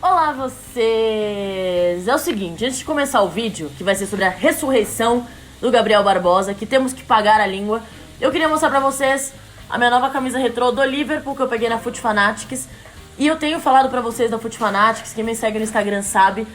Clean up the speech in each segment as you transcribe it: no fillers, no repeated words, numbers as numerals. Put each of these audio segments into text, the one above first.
Olá vocês! É o seguinte, antes de começar o vídeo, que vai ser sobre a ressurreição do Gabriel Barbosa, que temos que pagar a língua, eu queria mostrar pra vocês a minha nova camisa retrô do Liverpool, que eu peguei na Foot Fanatics. E eu tenho falado pra vocês da Foot Fanatics, quem me segue no Instagram sabe.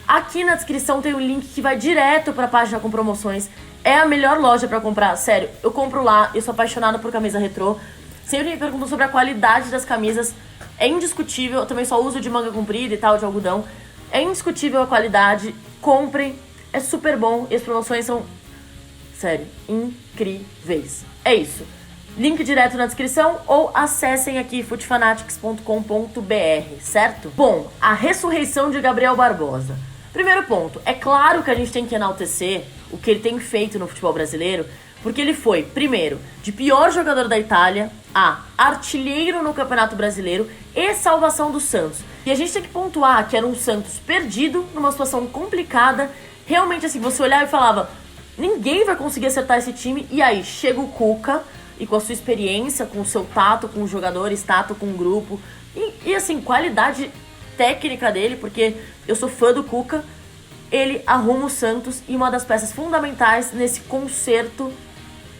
Aqui na descrição tem um link que vai direto pra página com promoções. É a melhor loja pra comprar, sério, eu compro lá, eu sou apaixonada por camisa retrô. Sempre me perguntam sobre a qualidade das camisas. É indiscutível, eu também só uso de manga comprida e tal, de algodão. É indiscutível a qualidade, comprem, é super bom e as promoções são, sério, incríveis. É isso, link direto na descrição ou acessem aqui footfanatics.com.br, certo? Bom, a ressurreição de Gabriel Barbosa. Primeiro ponto, é claro que a gente tem que enaltecer o que ele tem feito no futebol brasileiro, porque ele foi, primeiro, de pior jogador da Itália a artilheiro no Campeonato Brasileiro e salvação do Santos. E a gente tem que pontuar que era um Santos perdido, numa situação complicada. Realmente, assim, você olhava e falava, ninguém vai conseguir acertar esse time. E aí, chega o Cuca, e com a sua experiência, com o seu tato com os jogadores, tato com o grupo, e assim, qualidade técnica dele, porque eu sou fã do Cuca, ele arruma o Santos e uma das peças fundamentais nesse concerto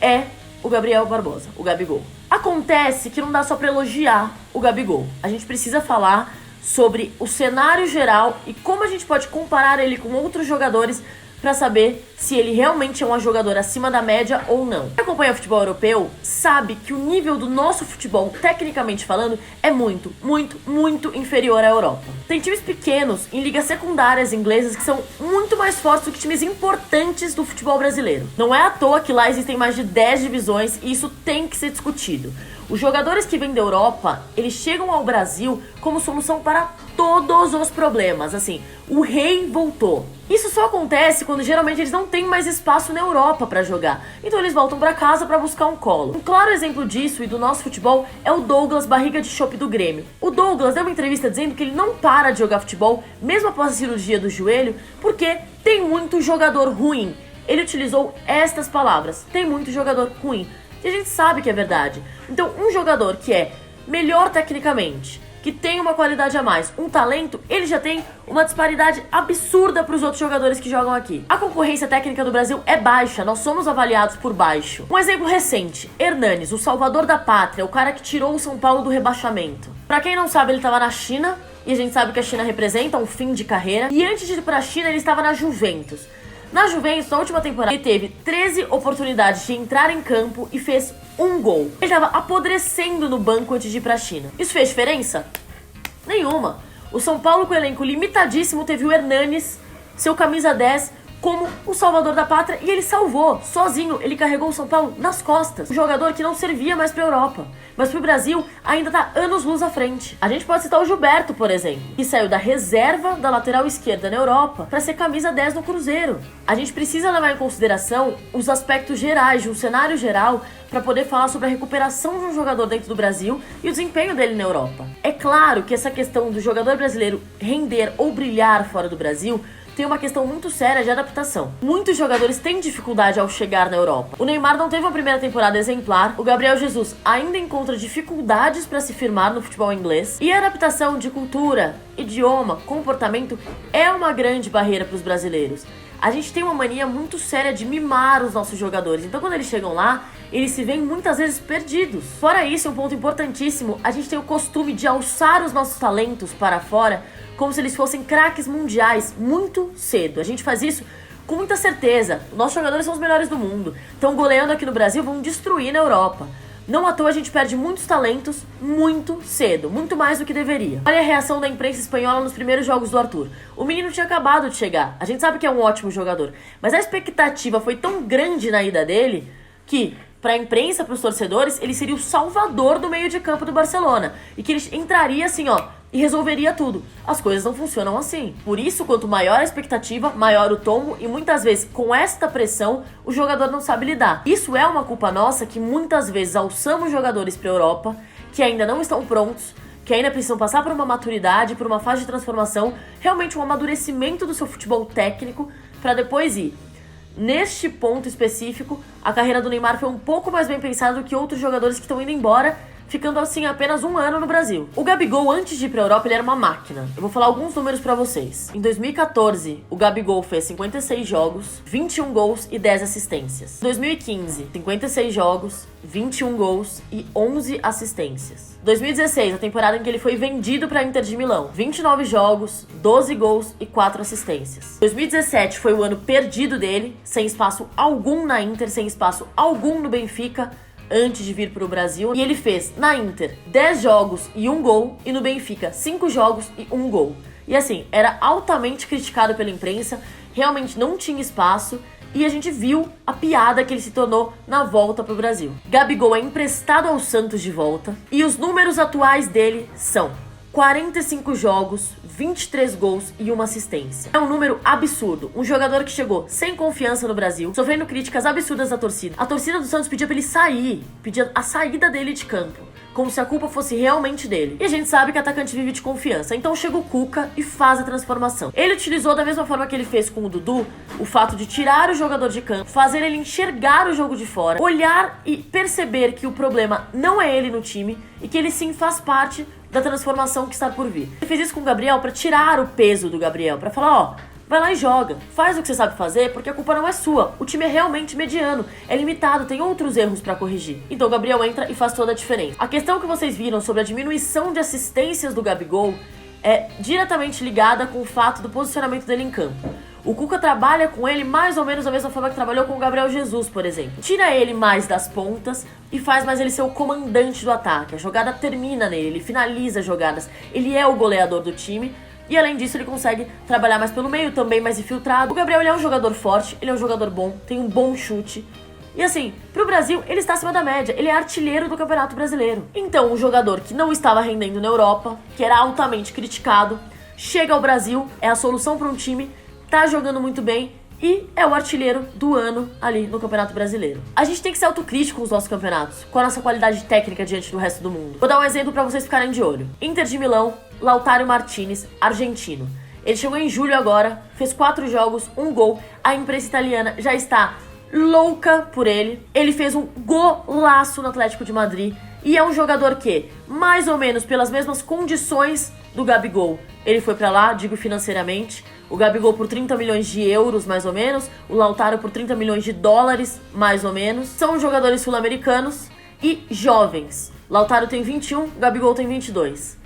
é o Gabriel Barbosa, o Gabigol. Acontece que não dá só pra elogiar o Gabigol. A gente precisa falar sobre o cenário geral e como a gente pode comparar ele com outros jogadores pra saber se ele realmente é um jogador acima da média ou não. Quem acompanha o futebol europeu sabe que o nível do nosso futebol, tecnicamente falando, é muito, muito, muito inferior à Europa. Tem times pequenos em ligas secundárias inglesas que são muito mais fortes do que times importantes do futebol brasileiro. Não é à toa que lá existem mais de 10 divisões e isso tem que ser discutido. Os jogadores que vêm da Europa, eles chegam ao Brasil como solução para todos os problemas. Assim, o rei voltou. Isso só acontece quando geralmente eles não têm mais espaço na Europa para jogar. Então eles voltam para casa para buscar um colo. Um claro exemplo disso e do nosso futebol é o Douglas Barriga de Chope do Grêmio. O Douglas deu uma entrevista dizendo que ele não para de jogar futebol, mesmo após a cirurgia do joelho, porque tem muito jogador ruim. Ele utilizou estas palavras, tem muito jogador ruim. E a gente sabe que é verdade. Então, um jogador que é melhor tecnicamente, que tem uma qualidade a mais, um talento, ele já tem uma disparidade absurda para os outros jogadores que jogam aqui. A concorrência técnica do Brasil é baixa, nós somos avaliados por baixo. Um exemplo recente, Hernanes, o salvador da pátria, o cara que tirou o São Paulo do rebaixamento. Pra quem não sabe, ele estava na China, e a gente sabe que a China representa um fim de carreira. E antes de ir pra China, ele estava na Juventus. Na Juventus, na última temporada, ele teve 13 oportunidades de entrar em campo e fez um gol. Ele estava apodrecendo no banco antes de ir pra China. Isso fez diferença? Nenhuma. O São Paulo, com o elenco limitadíssimo, teve o Hernanes, seu camisa 10, como o salvador da pátria, e ele salvou, sozinho, ele carregou o São Paulo nas costas. Um jogador que não servia mais pra Europa, mas pro Brasil ainda tá anos-luz à frente. A gente pode citar o Gilberto, por exemplo, que saiu da reserva da lateral esquerda na Europa pra ser camisa 10 no Cruzeiro. A gente precisa levar em consideração os aspectos gerais, de um cenário geral, para poder falar sobre a recuperação de um jogador dentro do Brasil e o desempenho dele na Europa. É claro que essa questão do jogador brasileiro render ou brilhar fora do Brasil tem uma questão muito séria de adaptação. Muitos jogadores têm dificuldade ao chegar na Europa. O Neymar não teve uma primeira temporada exemplar, o Gabriel Jesus ainda encontra dificuldades para se firmar no futebol inglês, e a adaptação de cultura, idioma, comportamento é uma grande barreira para os brasileiros. A gente tem uma mania muito séria de mimar os nossos jogadores, então quando eles chegam lá, eles se veem muitas vezes perdidos. Fora isso, um ponto importantíssimo, a gente tem o costume de alçar os nossos talentos para fora como se eles fossem craques mundiais muito cedo. A gente faz isso com muita certeza. Nossos jogadores são os melhores do mundo. Estão goleando aqui no Brasil, vão destruir na Europa. Não à toa a gente perde muitos talentos muito cedo, muito mais do que deveria. Olha a reação da imprensa espanhola nos primeiros jogos do Arthur. O menino tinha acabado de chegar. A gente sabe que é um ótimo jogador, mas a expectativa foi tão grande na ida dele que, para a imprensa, para os torcedores, ele seria o salvador do meio de campo do Barcelona. E que ele entraria assim, ó, e resolveria tudo. As coisas não funcionam assim. Por isso, quanto maior a expectativa, maior o tombo, e muitas vezes, com esta pressão, o jogador não sabe lidar. Isso é uma culpa nossa, que muitas vezes alçamos jogadores para a Europa, que ainda não estão prontos, que ainda precisam passar por uma maturidade, por uma fase de transformação, realmente um amadurecimento do seu futebol técnico, para depois ir. Neste ponto específico, a carreira do Neymar foi um pouco mais bem pensada do que outros jogadores que estão indo embora ficando assim apenas um ano no Brasil. O Gabigol, antes de ir pra Europa, ele era uma máquina. Eu vou falar alguns números pra vocês. Em 2014, o Gabigol fez 56 jogos, 21 gols e 10 assistências. Em 2015, 56 jogos, 21 gols e 11 assistências. 2016, a temporada em que ele foi vendido para Inter de Milão. 29 jogos, 12 gols e 4 assistências. 2017 foi o ano perdido dele, sem espaço algum na Inter, sem espaço algum no Benfica, antes de vir para o Brasil. E ele fez, na Inter, 10 jogos e 1 gol, e no Benfica, 5 jogos e 1 gol. E assim, era altamente criticado pela imprensa, realmente não tinha espaço, e a gente viu a piada que ele se tornou na volta pro Brasil. Gabigol é emprestado ao Santos de volta, e os números atuais dele são 45 jogos, 23 gols e 1 assistência. É um número absurdo. Um jogador que chegou sem confiança no Brasil, sofrendo críticas absurdas da torcida. A torcida do Santos pedia pra ele sair, pedia a saída dele de campo, como se a culpa fosse realmente dele. E a gente sabe que atacante vive de confiança. Então chega o Cuca e faz a transformação. Ele utilizou da mesma forma que ele fez com o Dudu, o fato de tirar o jogador de campo, fazer ele enxergar o jogo de fora, olhar e perceber que o problema não é ele no time e que ele sim faz parte da transformação que está por vir. Ele fez isso com o Gabriel pra tirar o peso do Gabriel, pra falar, ó, vai lá e joga. Faz o que você sabe fazer, porque a culpa não é sua. O time é realmente mediano, é limitado, tem outros erros pra corrigir. Então o Gabriel entra e faz toda a diferença. A questão que vocês viram sobre a diminuição de assistências do Gabigol é diretamente ligada com o fato do posicionamento dele em campo. O Cuca trabalha com ele mais ou menos da mesma forma que trabalhou com o Gabriel Jesus, por exemplo. Tira ele mais das pontas e faz mais ele ser o comandante do ataque. A jogada termina nele, ele finaliza jogadas. Ele é o goleador do time. E além disso, ele consegue trabalhar mais pelo meio, também mais infiltrado. O Gabriel, ele é um jogador forte, ele é um jogador bom, tem um bom chute. E assim, pro Brasil, ele está acima da média. Ele é artilheiro do Campeonato Brasileiro. Então, um jogador que não estava rendendo na Europa, que era altamente criticado, chega ao Brasil, é a solução para um time, tá jogando muito bem e é o artilheiro do ano ali no Campeonato Brasileiro. A gente tem que ser autocrítico com os nossos campeonatos, com a nossa qualidade técnica diante do resto do mundo. Vou dar um exemplo para vocês ficarem de olho. Inter de Milão, Lautaro Martinez, argentino. Ele chegou em julho agora, fez 4 jogos, 1 gol. A imprensa italiana já está louca por ele. Ele fez um golaço no Atlético de Madrid e é um jogador que, mais ou menos pelas mesmas condições do Gabigol, ele foi pra lá, digo financeiramente. O Gabigol por 30 milhões de euros, mais ou menos. O Lautaro por 30 milhões de dólares, mais ou menos. São jogadores sul-americanos e jovens. Lautaro tem 21, o Gabigol tem 22.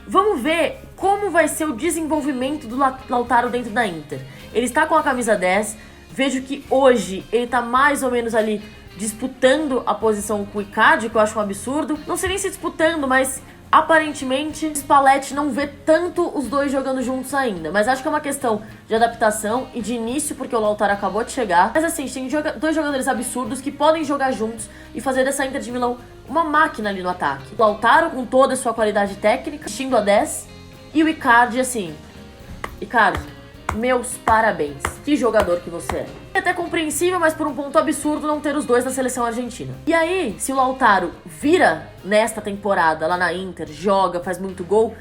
Vamos ver como vai ser o desenvolvimento do Lautaro dentro da Inter. Ele está com a camisa 10. Vejo que hoje ele tá mais ou menos ali disputando a posição com o Icardi, que eu acho um absurdo. Não sei nem se disputando, mas aparentemente o Spalletti não vê tanto os dois jogando juntos ainda. Mas acho que é uma questão de adaptação e de início, porque o Lautaro acabou de chegar. Mas assim, tem dois jogadores absurdos que podem jogar juntos e fazer dessa Inter de Milão uma máquina ali no ataque. O Lautaro com toda a sua qualidade técnica, vestindo a 10. E o Icardi, assim, Icardi, meus parabéns. Que jogador que você é. É até compreensível, mas por um ponto absurdo não ter os dois na seleção argentina. E aí, se o Lautaro vira nesta temporada lá na Inter, joga, faz muito gol,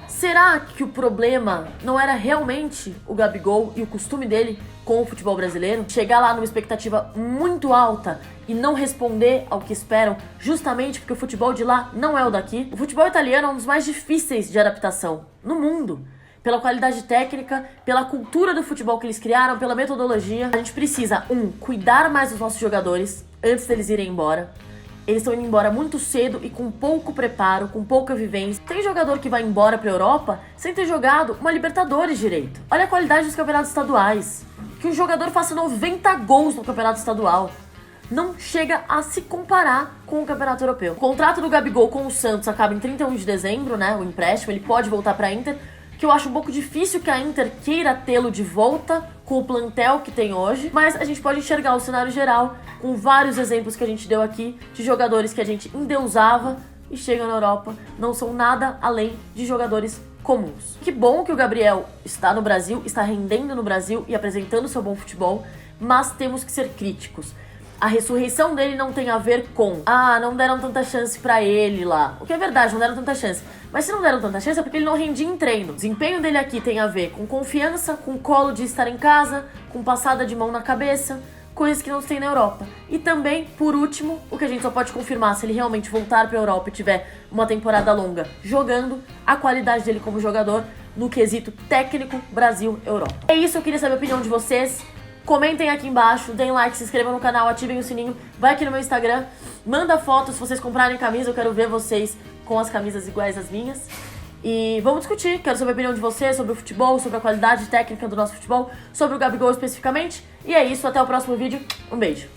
será que o problema não era realmente o Gabigol e o costume dele com o futebol brasileiro? Chegar lá numa expectativa muito alta e não responder ao que esperam, justamente porque o futebol de lá não é o daqui. O futebol italiano é um dos mais difíceis de adaptação no mundo. Pela qualidade técnica, pela cultura do futebol que eles criaram, pela metodologia. A gente precisa, cuidar mais dos nossos jogadores antes deles irem embora. Eles estão indo embora muito cedo e com pouco preparo, com pouca vivência. Tem jogador que vai embora pra Europa sem ter jogado uma Libertadores direito. Olha a qualidade dos campeonatos estaduais. Que um jogador faça 90 gols no campeonato estadual não chega a se comparar com o campeonato europeu. O contrato do Gabigol com o Santos acaba em 31 de dezembro, né? O empréstimo, ele pode voltar pra Inter, que eu acho um pouco difícil que a Inter queira tê-lo de volta com o plantel que tem hoje, mas a gente pode enxergar o cenário geral com vários exemplos que a gente deu aqui de jogadores que a gente endeusava e chegam na Europa, não são nada além de jogadores comuns. Que bom que o Gabriel está no Brasil, está rendendo no Brasil e apresentando seu bom futebol, mas temos que ser críticos. A ressurreição dele não tem a ver com não deram tanta chance pra ele lá. O que é verdade, não deram tanta chance. Mas se não deram tanta chance é porque ele não rendia em treino. O desempenho dele aqui tem a ver com confiança, com colo de estar em casa, com passada de mão na cabeça, coisas que não se tem na Europa. E também, por último, o que a gente só pode confirmar, se ele realmente voltar pra Europa e tiver uma temporada longa jogando, a qualidade dele como jogador no quesito técnico Brasil-Europa. É isso, eu queria saber a opinião de vocês. Comentem aqui embaixo, deem like, se inscrevam no canal, ativem o sininho, vai aqui no meu Instagram, manda fotos se vocês comprarem camisa, eu quero ver vocês com as camisas iguais às minhas. E vamos discutir, quero saber a opinião de vocês sobre o futebol, sobre a qualidade técnica do nosso futebol, sobre o Gabigol especificamente. E é isso, até o próximo vídeo, um beijo.